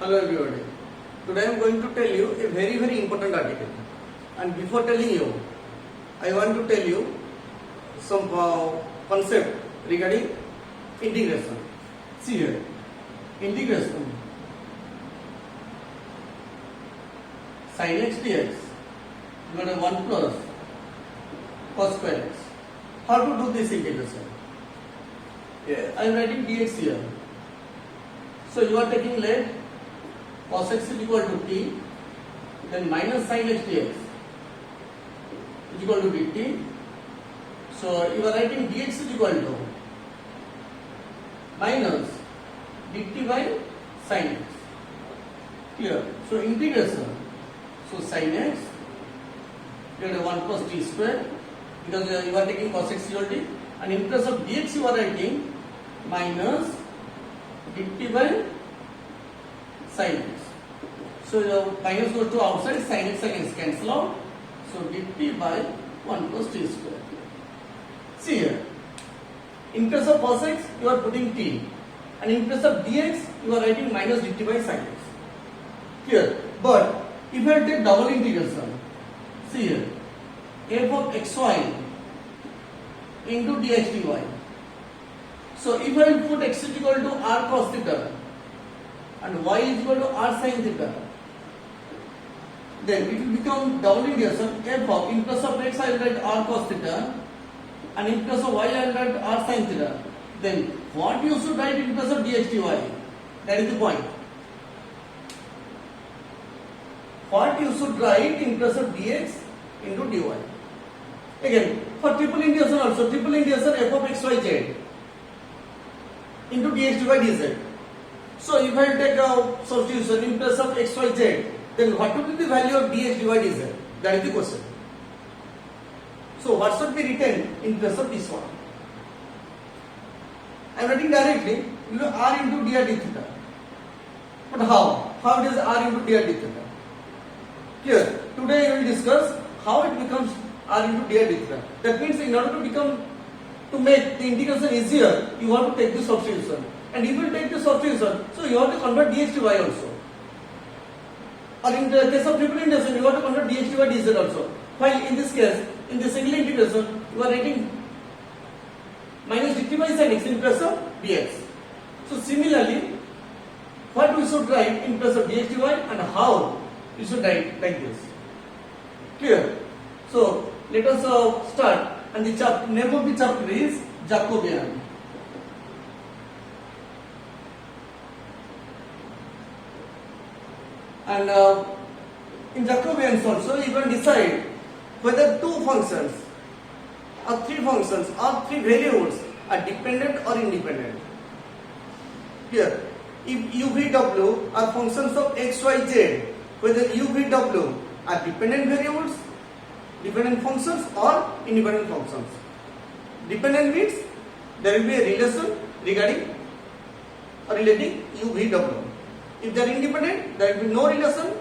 Hello everybody. Today I am going to tell you a very important article. And before telling you, I want to tell you some concept regarding integration. See here, integration sin x dx equal to 1 plus cos square x. How to do this integration? Yeah, I am writing dx here. So you are taking left cos x is equal to t, then minus sin x dx is equal to dt. So you are writing dx is equal to minus dt by sin x. Clear? So integration. So sin x equal to 1 plus t square, because you are taking cos x equal to t, and in place of dx you are writing minus dt by sin x. So the minus goes to outside, sin x against cancel out. So dt by 1 plus t square. See here, in place of cos x you are putting t, and in place of dx you are writing minus dt by sin x. Clear? But if I take double integration, see here, f of xy into dx dy. So if I put x is equal to r cos theta and y is equal to r sin theta, then it will become double integration f of, in place of x I will write r cos theta, and in place of y I will write r sin theta. Then what you should write in place of dx dy? That is the point. What you should write in place of dx into dy. Again, for triple integration also, triple integration f of x y z into dx dy dz. So if I take a substitution in place of x y z, then what will be the value of dx dy dz? That is the question. So what should be written in place of this one? I am writing directly, r into dr d theta. But how? How it is r into dr d theta? Clear? Today I will discuss how it becomes r into dr d theta. That means in order to make the integration easier, you want to take the substitution. And if you take the substitution, so you have to convert dx to y also. Or in the case of triple integration, you have to convert dx to y dz also. While in this case, in the single integration, you are writing minus dt by sin x in place of dx. So similarly, what we should write in place of dx dy and how we should write like this. Clear? So let us start. And the name of the chapter is Jacobian. And in Jacobians also you can decide whether two functions or three functions or three variables are dependent or independent. Here, if u, v, w are functions of x, y, z, whether u, v, w are dependent variables, dependent functions or independent functions. Dependent means there will be a relation regarding or relating u, v, w. If they are independent, there will be no relation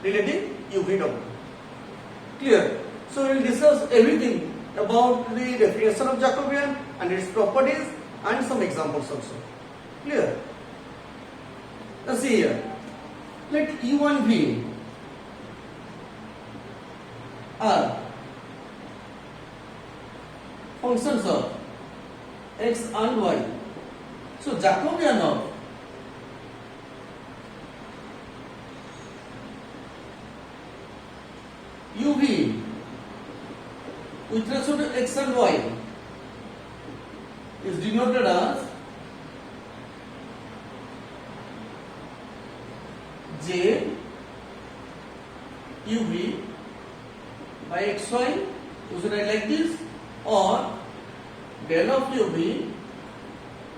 relating u, v, w. Clear? So we will discuss everything about the definition of Jacobian and its properties and some examples also. Clear? Now see here. Let u and v are functions of x and y. So Jacobian of u, v with respect to x and y is denoted as j u, v by xy, you should write like this, or del of u, v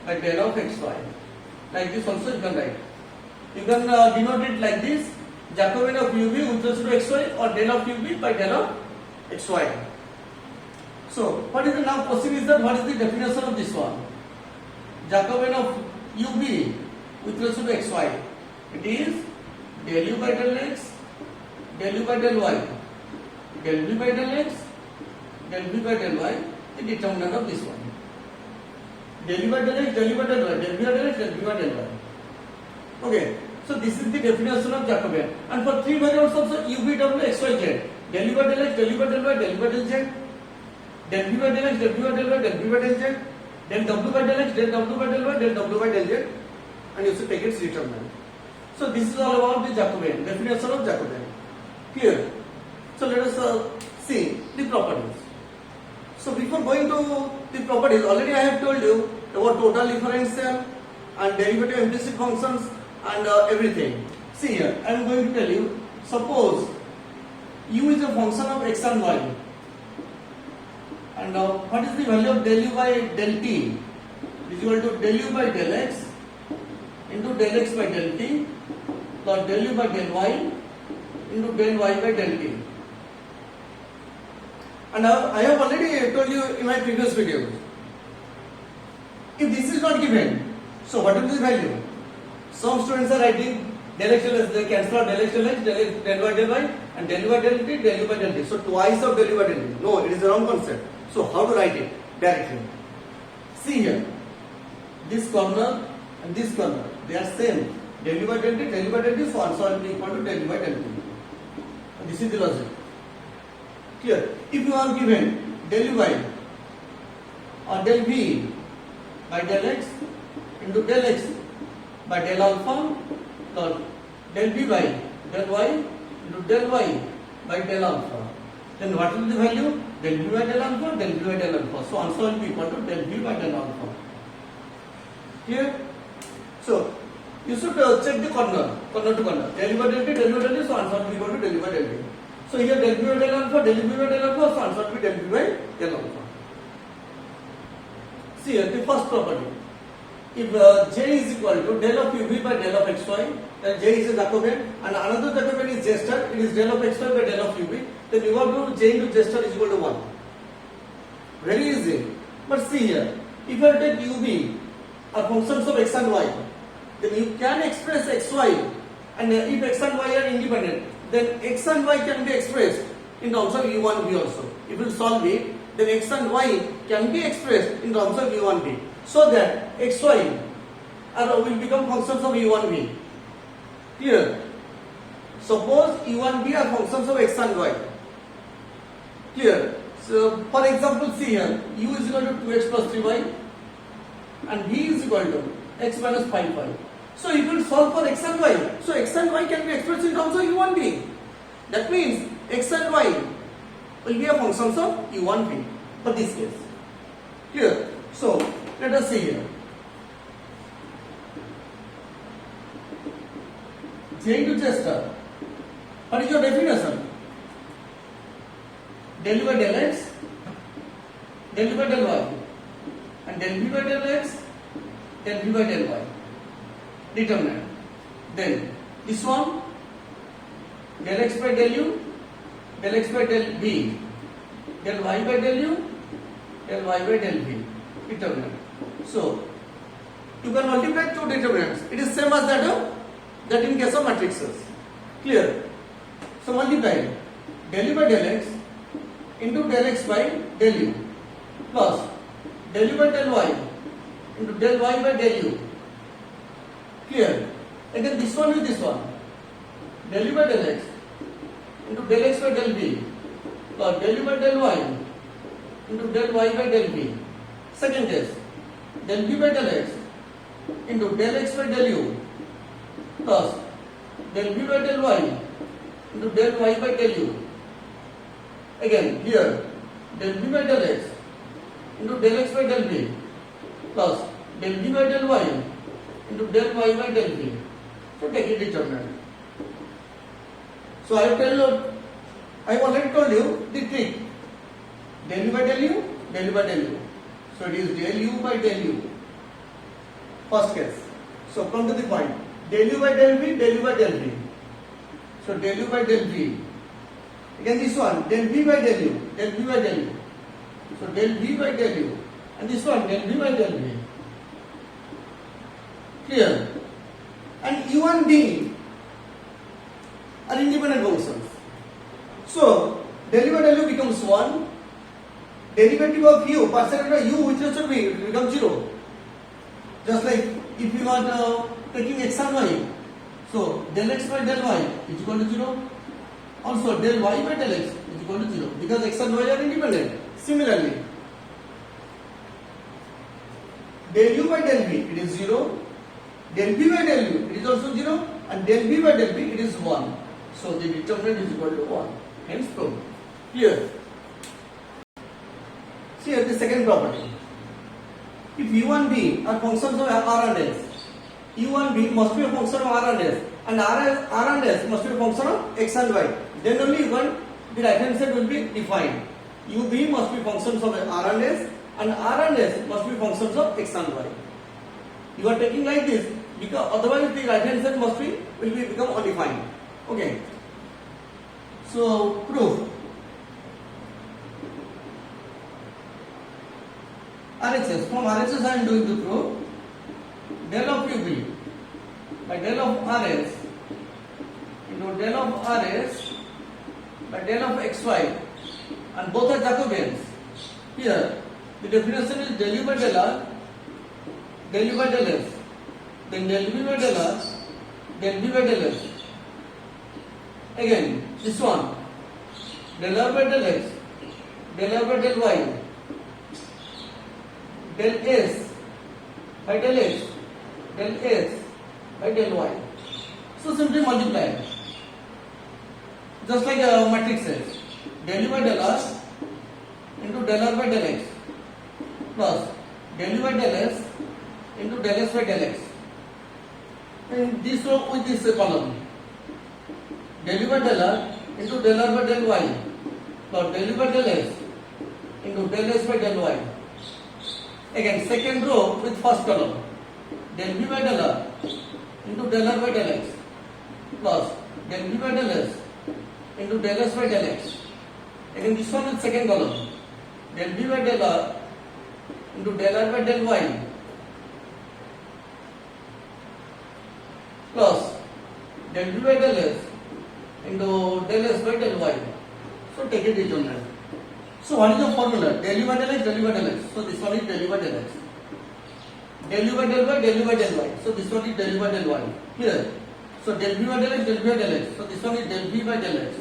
by del of xy. Like this also you can write. You can denote it like this, Jacobian of u, v with respect to xy, or del of u, v by del of xy. So what is the now question is that what is the definition of this one? Jacobian of u, v with respect to xy. It is del u by del x, del u by del y, del v by del x, del v by del y, the determinant of this one. Del u by del x, del u by del y, del v by del x, del v by del y. Okay. So this is the definition of Jacobian. And for three variables also u v w x y z. Del u by del x, del u by del y, del u by del z. Del v by del x, del v by del y, del v by del z. Del w by del x, del w by del y, del w by del z. And you should take its determinant. So this is all about the Jacobian, definition of Jacobian. Clear? So let us see the properties. So before going to the properties, already I have told you about total differential and derivative implicit functions and everything. See here, I am going to tell you, suppose u is a function of x and y, and what is the value of del u by del t is equal to del u by del x into del x by del t plus del u by del y into del y by del t. And I have already told you in my previous videos, if this is not given, so what will be the value? Some students are writing del x del x, they cancel out del x del x, del y del y, and del u by del t, del u by del t. So twice of del u by del t. No, it is a wrong concept. So how to write it directly? See here, this corner and this corner, they are same. Del u by del t, del u by del t, so answer will be equal to del u by del t. And this is the logic. Clear? If you are given del u by or del v by del x into del x by del alpha plus del v by del y into del y by del alpha, then what will be the value? Del v by del alpha, del v by del alpha. So answer will be equal to del v by del alpha. Clear? So you should check the corner to corner. Del u by del t, del u by del t, so answer will be equal to del u by del t. So here del v by del alpha, del v by del alpha, so answer will be del v by del alpha. See here, the first property. If j is equal to del of uv by del of xy, then j is a Jacobian, and another Jacobian is j star, it is del of xy by del of uv, then you want to j into j star is equal to 1. Very easy. But see here, if I take uv are functions of x and y, then you can express xy, and if x and y are independent, then x and y can be expressed in terms of u1v also. If you solve it, then x and y can be expressed in terms of u1v, so that xy will become functions of u1v. Clear? Suppose u1v are functions of x and y. Clear? So for example, see here, u is equal to 2x plus 3y and v is equal to x minus 5y. So you will solve for x and y. So x and y can be expressed in terms of u1v. That means x and y will be a functions of u1v for this case. Clear? So let us see here. J into j star. What is your definition? Del u by del x, del u by del y, and del v by del x, del v by del y. Determinant. Then this one, del x by del u, del x by del v, del y by del u, del y by del v. Determinant. So you can multiply two determinants. It is same as that in case of matrices. Clear? So multiply del u by del x into del x by del u plus del u by del y into del y by del u. Clear? Again this one with this one. Del u by del x into del x by del v plus del u by del y into del y by del v. Second case, del v by del x into del x by del u plus del v by del y into del y by del u. Again here, del v by del x into del x by del v plus del v by del y into del y by del v. So take it determinant. So I have already told you the trick. Del u by del u, del u by del u. So it is del u by del u. First case. So come to the point. Del u by del v, del u by del v. So del u by del v. Again this one, del v by del u, del v by del u. So del v by del u. And this one, del v by del v. Clear? And u and v are independent functions. So del u by del u becomes 1. Derivative of u, percentage of u which should be, becomes 0. Just like if you are taking x and y, So del x by del y is equal to 0. Also del y by del x is equal to 0 because x and y are independent. Similarly, del u by del v it is 0. Del b by del u it is also 0, and del b by del b it is 1. So the determinant is equal to 1. Hence proved. Clear? See here the second property. If u and b are functions of r and s, u and b must be a function of r and s, and r and s must be a function of x and y. Then only the right hand side will be defined. U b must be functions of r and s must be functions of x and y. You are taking like this because otherwise the right hand side will become undefined. Okay. So proof. RHS. From RHS I am doing the proof. Del of UB by del of RS into del of RS by del of XY, and both are Jacobians. Here the definition is del U by del R, del U by del S, then del B by del R, del B by del S. Again this one, del R by del X, del R by del Y, del S by del X, del S by del Y. So simply multiply. Just like a matrix says, del U by del R into del R by del X plus del U by del S into del S by del X. And this row with this column, del U by del R into del R by del Y plus del U by del S into del S by del Y. Again second row with first column, del B by del R into del R by del X plus del B by del S into del S by del X. Again this one with second column, del B by del R into del R by del Y plus del B by del S into del S by del Y. So take a determinant. So what is the formula? Del U by del X, del U by del X. So this one is del U by del X. Del U by del Y, del U by del Y. So this one is del U by del Y. Here. So del B by del X, del B by del X. So this one is del B by del X.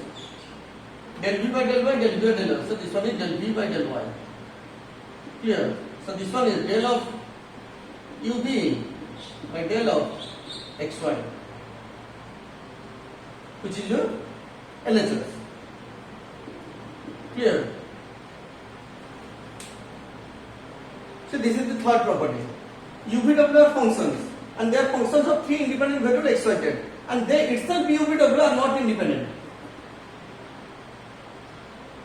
Del B by del Y, del B by del X. So this one is del B by del Y. Here. So this one is del of UB by del of XY, which is your LHS. Clear? So this is the third property. UVW are functions, and they are functions of three independent vectors x, y, z, and they itself UVW are not independent.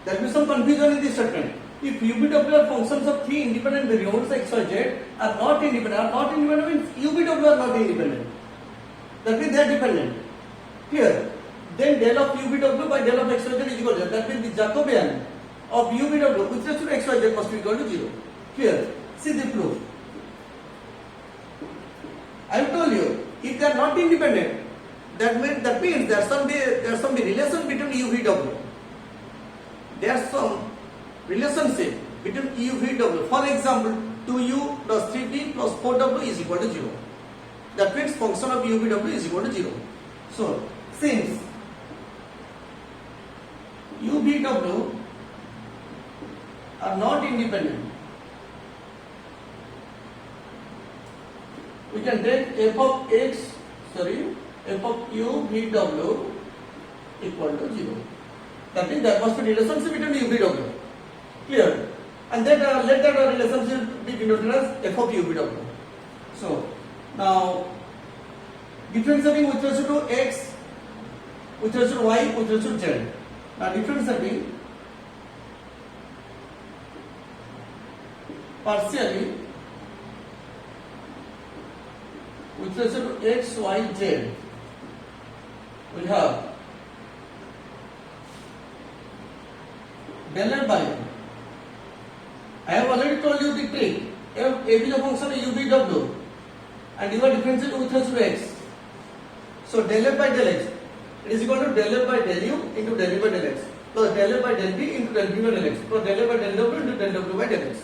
There will be some confusion in this statement. If UVW are functions of three independent variables x, y, z are not independent means UVW are not independent. That means they are dependent. Here, then del of UVW by del of x, y, z is equal to 0. That means the Jacobian of UVW with respect to x, y, z must be equal to 0. Here, see the proof. I have told you, if they are not independent, that means there is some relation between UVW. There is some relationship between UVW. For example, 2u plus 3b plus 4w is equal to 0. That means function of UVW is equal to 0. So, since UVW are not independent, we can take f of UVW equal to 0. That means there must be relationship between UVW. Clear? And then let that relationship be denoted as f of UVW. So now differentiating with respect to x, with respect to y, with respect to z. Now differentiating partially with respect to x, y, z, we have del f by m. I have already told you the trick. F is a function of UVW and you are differentiating with respect to x. So del f by del x is equal to del f by del u into del u by del x plus del f by del b into del b by del x plus del f by del w into del w by del x.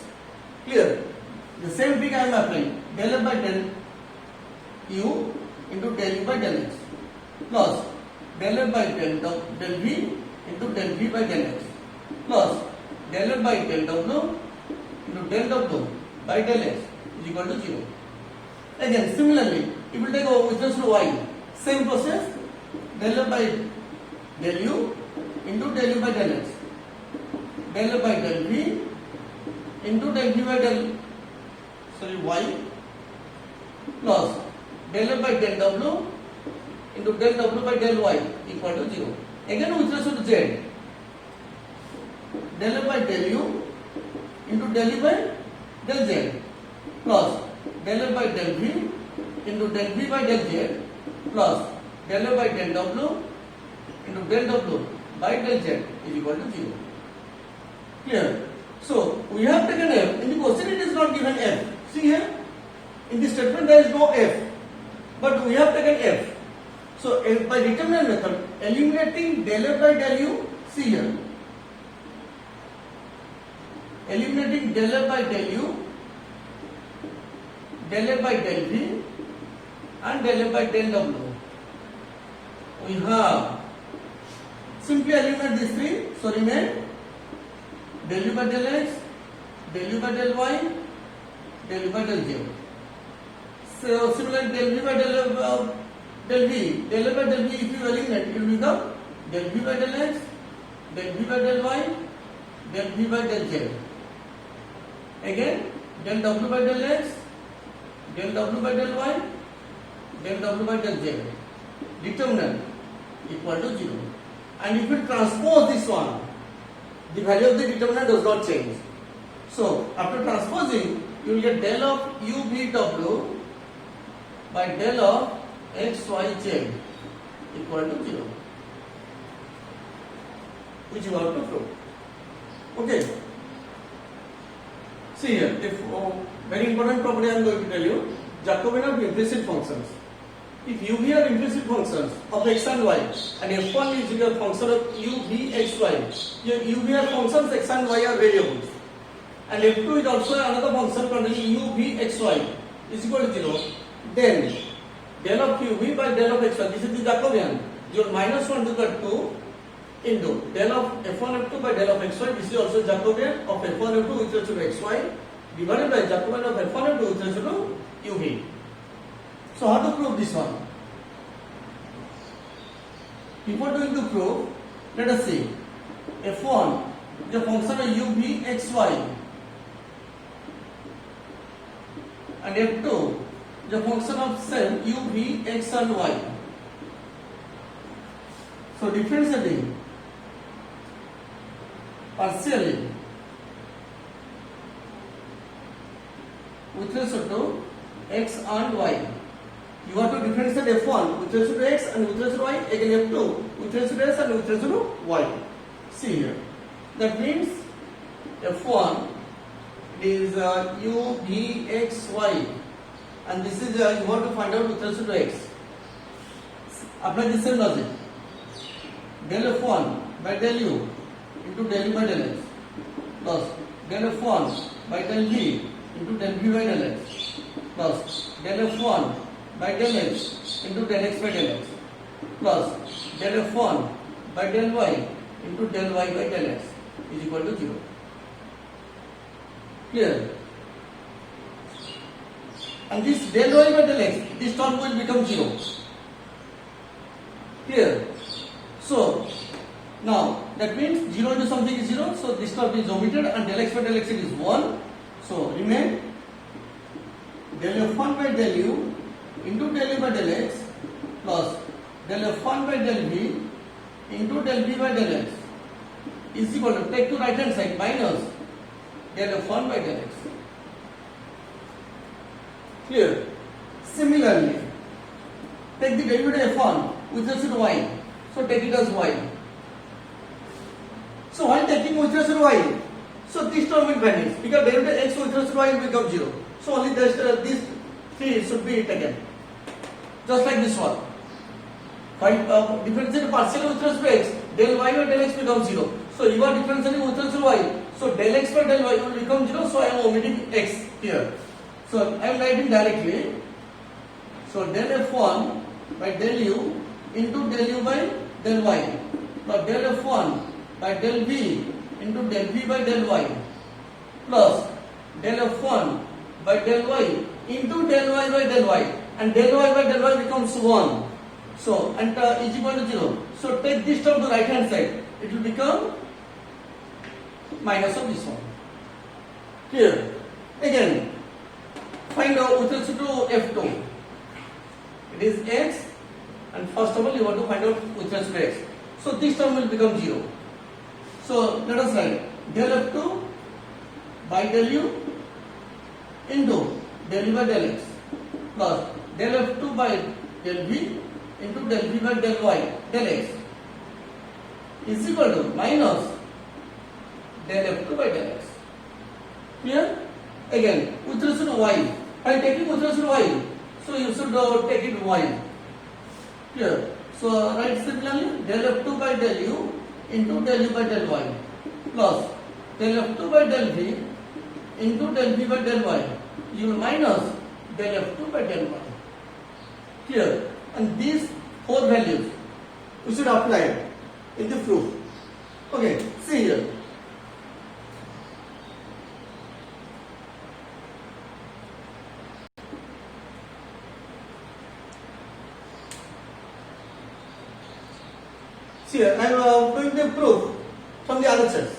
Clear? The same thing I am applying. Del f by del u into del u by del x plus del f by del v into del v by del x plus del f by del w into del w by del x is equal to 0. Again, similarly, if we take with respect to y, same process, del f by del u into del u by del x, del f by del v into del v by del y plus del f by del w into del w by del y equal to 0. Again, with respect to z, del f by del u into del u by del z plus del f by del v into del v by del z plus del f by del w into del w by del z is equal to 0. Clear? So, we have taken f. In the question it is not given f. See here, in this statement there is no f, but we have taken f. So, by determinant method, eliminating del f by del u, see here, eliminating del f by del u, del f by del v and del f by del w, we have simply eliminate these three, so remain del u by del x, del u by del y, del u by del z. So similarly del v by del v, del f by del v, if you eliminate, it will become del v by del x, del v by del y, del v by del z. Again, del w by del x, del w by del y, del w by del z. Determinant equal to 0. And if you transpose this one, the value of the determinant does not change. So, after transposing, you will get del of u v w by del of x y z equal to 0, which you have to prove. Okay. See here, if very important property I am going to tell you, Jacobian of implicit functions. If u v are implicit functions of x and y, and f1 is your function of u v x y, your u v are functions, x and y are variables, and f2 is also another function containing u v x y is equal to 0, then del of u v by del of x y, this is the Jacobian, your -1 to the 2 into del of f1 f2 by del of x y, this is also Jacobian of f1 f2 with respect to x y divided by Jacobian of f1 f2 with respect to u v. So how to prove this one? Before doing the proof, let us see. f1 is a function of u v x y and f2 is a function of same u v x and y. So differentiating partially with respect to x and y. You have to differentiate f1 with respect to x and with respect to y, again f2 with respect to x and with respect to y. See here. That means f1 is u v x y, and this is you have to find out with respect to x. Apply the same logic. Del f1 by del u into del u by del x plus del f1 by del v into del v by del x plus del f1 by del x into del x by del x plus del f1 by del y into del y by del x is equal to 0. Clear? And this del y by del x, this term will become 0. Clear? So, now that means 0 into something is 0, so this term is omitted and del x by del x is 1. So, remain del f1 by del u into del u by del x plus del f1 by del v into del v by del x is equal to, take to right hand side, minus del f1 by del x. Clear? Similarly, take the derivative f1 with respect to y. So take it as y. So while taking with respect to y, so this term will vanish because derivative x with respect to y will become 0. So only these three should be taken. Just like this one. Find differentiate partially with respect to x, del y by del x becomes 0. So you are differentiating with respect to y. So del x by del y will become 0. So I am omitting x here. So I am writing directly. So del f1 by del u into del u by del y plus del f1 by del v into del v by del y plus del f1 by del y into del y by del y, and del y by del y becomes 1. So, and is equal to 0. So, take this term to the right hand side. It will become minus of this one. Clear? Again, find out with respect to f2. It is x, and first of all you want to find out with respect to x. So, this term will become 0. So, let us write del f2 by del u into del u by del x plus del f2 by del v into del v by del y del x is equal to minus del f2 by del x. Clear? Again, with respect to y, I am taking with respect to y, so you should take it y. Clear? So write similarly del f2 by del u into del u by del y plus del f2 by del v into del v by del y, you will minus del f2 by del y. Clear? And these four values we should apply in the proof. Okay, see here. See here, I am going to prove from the other side.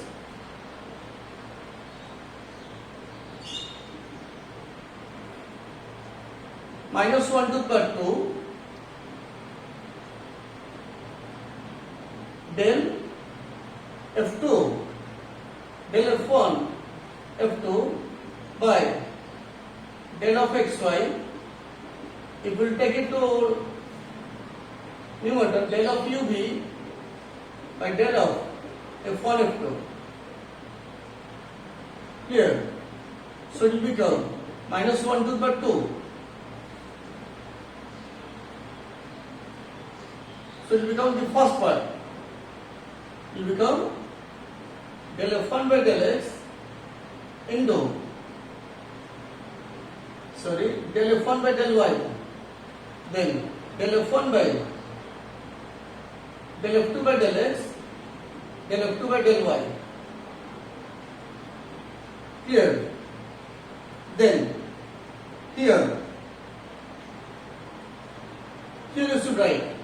Minus 1 to the power 2 del f2 del f1 f2 by del of xy. If we will take it to numerator, del of ub by del of f1 f2. Clear? So it will become minus 1 to the power 2. So it will become the first part. It will become del f1 by del x into del f1 by del y, then del f1 by del f2 by del x, del f2 by del y. Clear? Then here you should write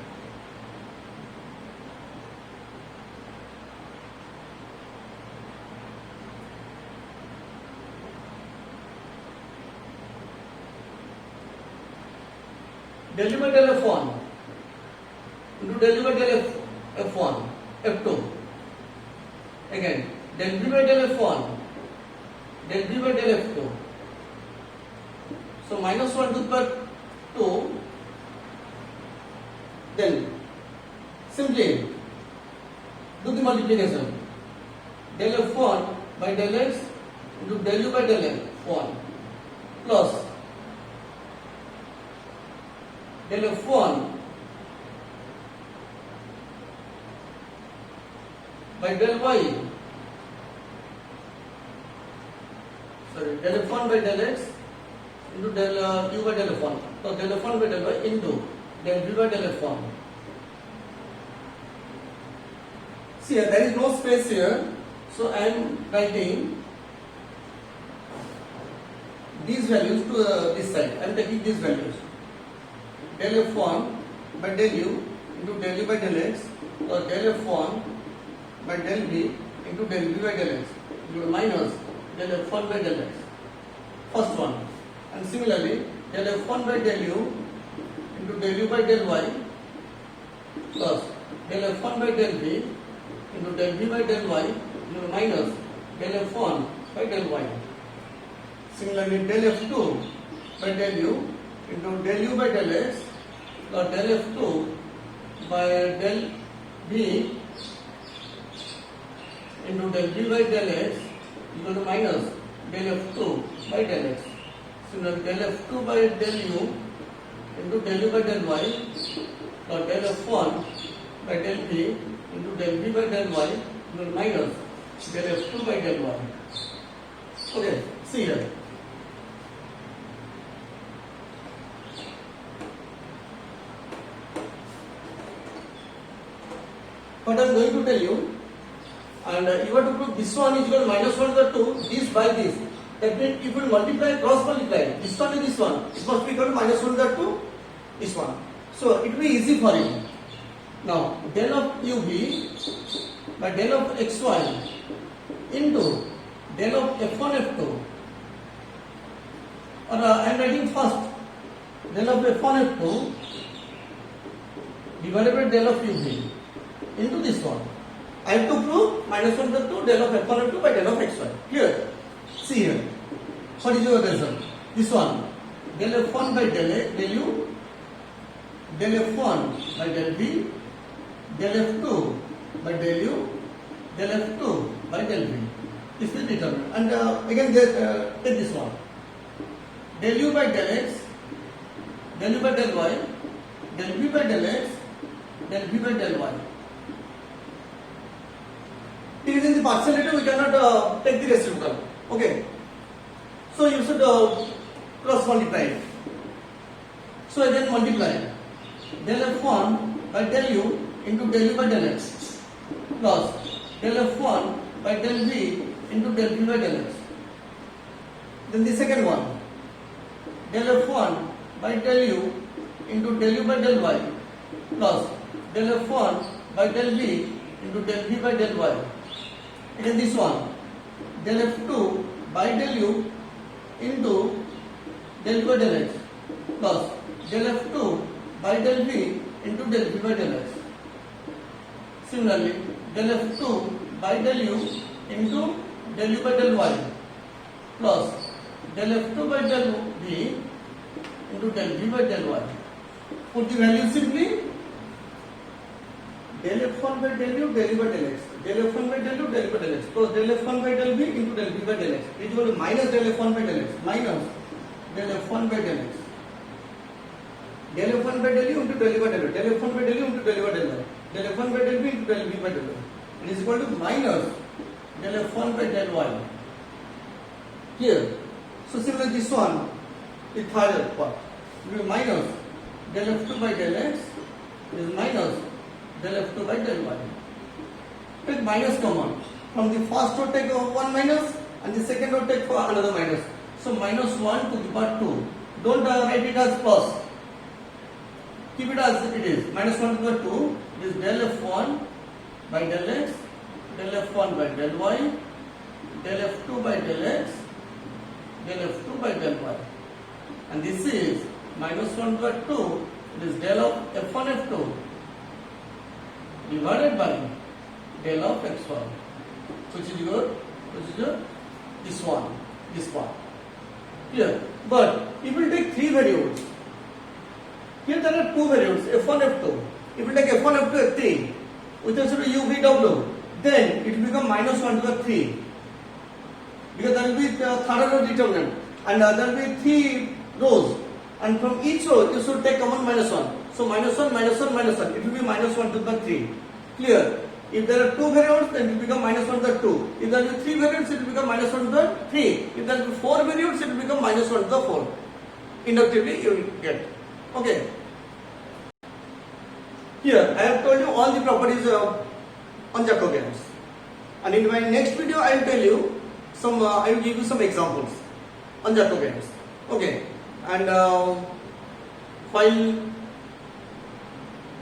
del u by del f1 into del u by del f1 f2. Again, del v by del f1 del v by del f2. So minus 1 to the power 2. Then simply do the multiplication. Del f1 by del x into del u by del f1 plus del f1 by del y, del f1 by del x into del u by del f1. So del f1 by del y into del v by del f1. See, there is no space here, so I am writing these values to this side. I am taking these values. Del f1 by del u into del u by del x or del f1 by del v into del v by del x minus del f1 by del x. First one. And similarly del f1 by del u into del u by del y plus del f1 by del v into del v by del y minus del f1 by del y. Similarly del f2 by del u into del u by del x or del f2 by del v into del v by del x equal to minus del f2 by del x. Similarly del f2 by del u into del u by del y or del f1 by del v into del v by del y equal to minus del f2 by del y. Okay, see here. what I am going to tell you, and you have to prove this one is equal to minus 1 to the 2, this by this. That means if you multiply, cross multiply, this one to this one, it must be equal to minus 1 to the 2, this one. So it will be easy for you. Now, del of ub by del of xy into del of f1 f2, or I am writing first del of f1 f2 divided by del of ub into this one. I have to prove minus 1 to the 2 del of f1 f2 by del of xy. Clear? See here. What is your result? This one. Del f1 by del a, del u, del f1 by del b, del f2 by del u, del f2 by del b. This will determine. And again, take this one. Del u by del x, del u by del y, del b by del x, del b by del y. It is in the partial derivative, we cannot take the reciprocal. Okay. So you should cross multiply it. So again multiply del f1 by del u into del u by del x plus del f1 by del b into del b by del x. Then the second one, del f1 by del u into del u by del y plus del f1 by del b into del b by del y. Again this one, del f2 by del u into del b by del x plus del f2 by del b into del b by del x. Similarly, del f2 by del u into del u by del y plus del f2 by del b into del b by del y. Put the value simply, del f1 by del u, del u by del x, del f1 by del u, del u by del x plus del f1 by del b into del b by del x is equal to minus del f1 by del x minus del f1 by del x, del f1 by del u into del u by del y, del f1 by del u into del u by del y, del f1 by del b into del b by del y. It is equal to minus del f1 by del y. Here. So similarly this one, the third part, will be minus del f2 by del x is minus del f2 by del y. Take minus common. From the first row take 1 minus and the second row take another minus. So minus 1 to the power 2. Don't write it as plus. Keep it as it is. Minus 1 to the 2 is del f1 by del x, del f1 by del y, del f2 by del x, del f2 by del y. And this is minus 1 to the 2, it is del of f1 f2 divided by del of x1. Which is your this one, this part. Here. But if you take 3 variables, here there are 2 variables, f1, f2. If you take f1, f2, f3, with respect to u, v, w, then it will become minus 1 to the 3. Because there will be the third row determinant. And there will be 3 rows. And from each row, you should take common minus 1. So minus 1, minus 1, minus 1. It will be minus 1 to the 3. Clear? If there are 2 variables, then it will become minus 1 to the 2. If there will be 3 variables, it will become minus 1 to the 3. If there will be 4 variables, it will become minus 1 to the 4. Inductively, you will get. Okay. Here, I have told you all the properties on Jacobins. And in my next video, I will tell you some. I will give you some examples on Jacobins. Okay. And while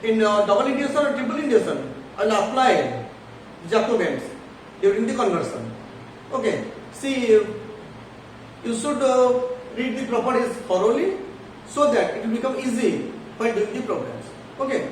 in double integration or triple integration, I will apply Jacobins during the conversion. Okay. See, you should read the properties thoroughly so that it will become easy while doing the programs. Okay.